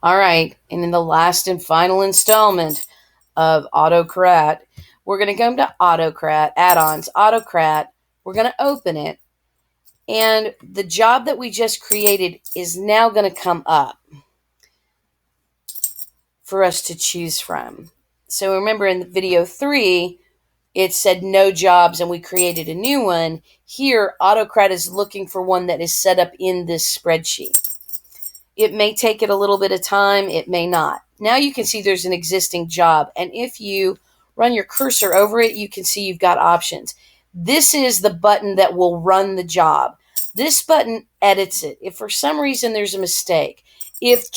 All right, and in the last and final installment of Autocrat, we're going to come to Autocrat, add-ons, Autocrat. We're going to open it, and the job that we just created is now going to come up for us to choose from. So remember in the video 3, it said no jobs and we created a new one. Here, Autocrat is looking for one that is set up in this spreadsheet. It may take it a little bit of time. It may not. Now you can see there's an existing job. And if you run your cursor over it, you can see you've got options. This is the button that will run the job. This button edits it. If for some reason there's a mistake, if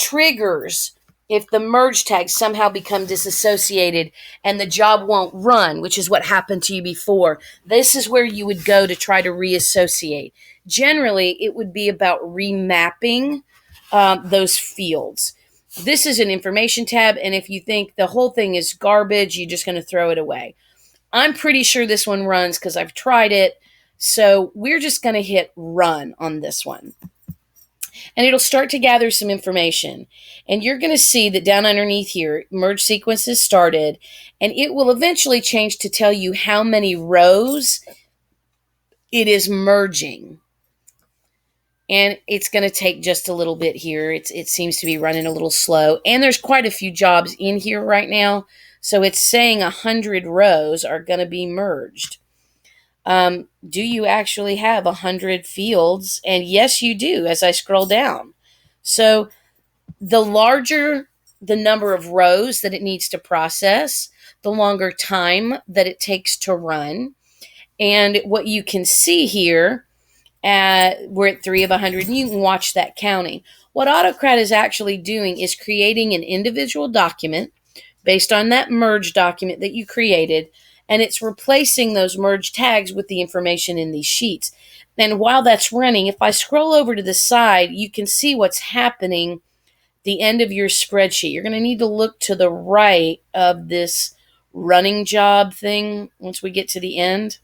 the merge tags somehow become disassociated and the job won't run, which is what happened to you before, this is where you would go to try to reassociate. Generally, it would be about remapping those fields. This is an information tab, and if you think the whole thing is garbage, you're just going to throw it away. I'm pretty sure this one runs because I've tried it, so we're just going to hit run on this one. And it'll start to gather some information. And you're going to see that down underneath here, merge sequence is started, and it will eventually change to tell you how many rows it is merging. And it's going to take just a little bit here. It seems to be running a little slow. And there's quite a few jobs in here right now. So it's saying 100 rows are going to be merged. Do you actually have 100 fields? And yes, you do, as I scroll down. So the larger the number of rows that it needs to process, the longer time that it takes to run. And what you can see here, we're at 3 of 100, and you can watch that counting. What Autocrat is actually doing is creating an individual document based on that merge document that you created, and it's replacing those merge tags with the information in these sheets. And while that's running, if I scroll over to the side, you can see what's happening at the end of your spreadsheet. You're going to need to look to the right of this running job thing once we get to the end.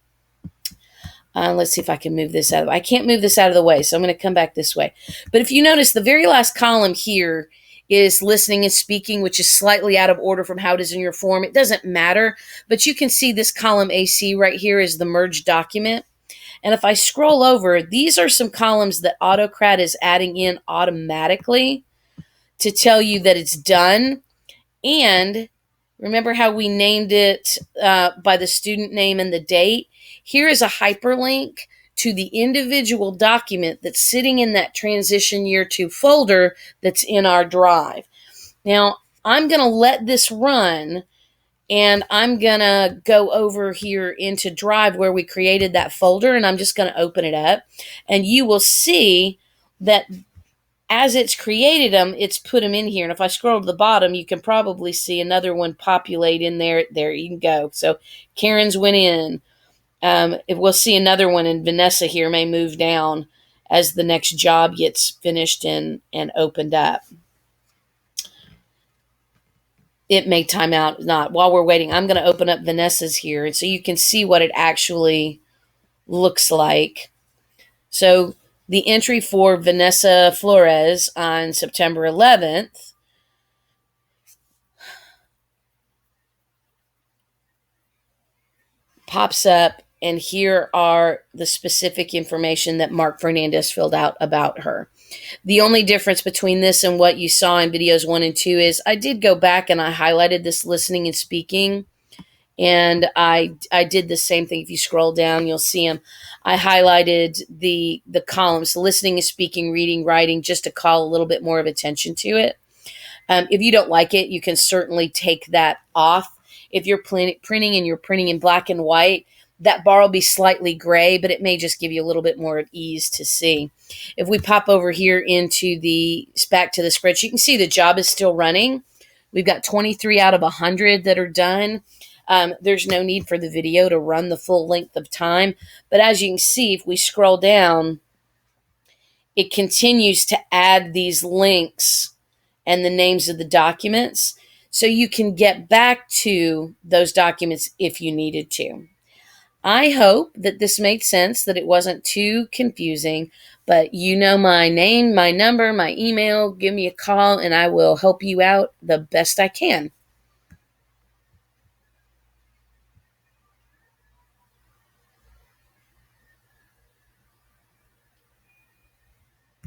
Let's see if I can move this out of the way. I can't move this out of the way, so I'm going to come back this way. But if you notice, the very last column here is listening and speaking, which is slightly out of order from how it is in your form. It doesn't matter, but you can see this column AC right here is the merged document. And if I scroll over, these are some columns that Autocrat is adding in automatically to tell you that it's done. And remember how we named it by the student name and the date? Here is a hyperlink to the individual document that's sitting in that transition year 2 folder that's in our drive. Now, I'm going to let this run, and I'm going to go over here into Drive where we created that folder, and I'm just going to open it up. And you will see that as it's created them, it's put them in here. And if I scroll to the bottom, you can probably see another one populate in there. There you can go. So Karen's went in. We'll see another one, and Vanessa here may move down as the next job gets finished and opened up. It may time out. Not while we're waiting. I'm going to open up Vanessa's here, and so you can see what it actually looks like. So the entry for Vanessa Flores on September 11th pops up, and here are the specific information that Mark Fernandez filled out about her. The only difference between this and what you saw in videos 1 and 2 is I did go back and I highlighted this listening and speaking, and I did the same thing. If you scroll down, you'll see them. I highlighted the columns, listening and speaking, reading, writing, just to call a little bit more of attention to it. If you don't like it, you can certainly take that off. If you're printing and you're printing in black and white, that bar will be slightly gray, but it may just give you a little bit more of ease to see. If we pop over here back to the spreadsheet, you can see the job is still running. We've got 23 out of 100 that are done. There's no need for the video to run the full length of time. But as you can see, if we scroll down, it continues to add these links and the names of the documents, so you can get back to those documents if you needed to. I hope that this made sense, that it wasn't too confusing, But you know my name, my number, my email. Give me a call and I will help you out the best I can.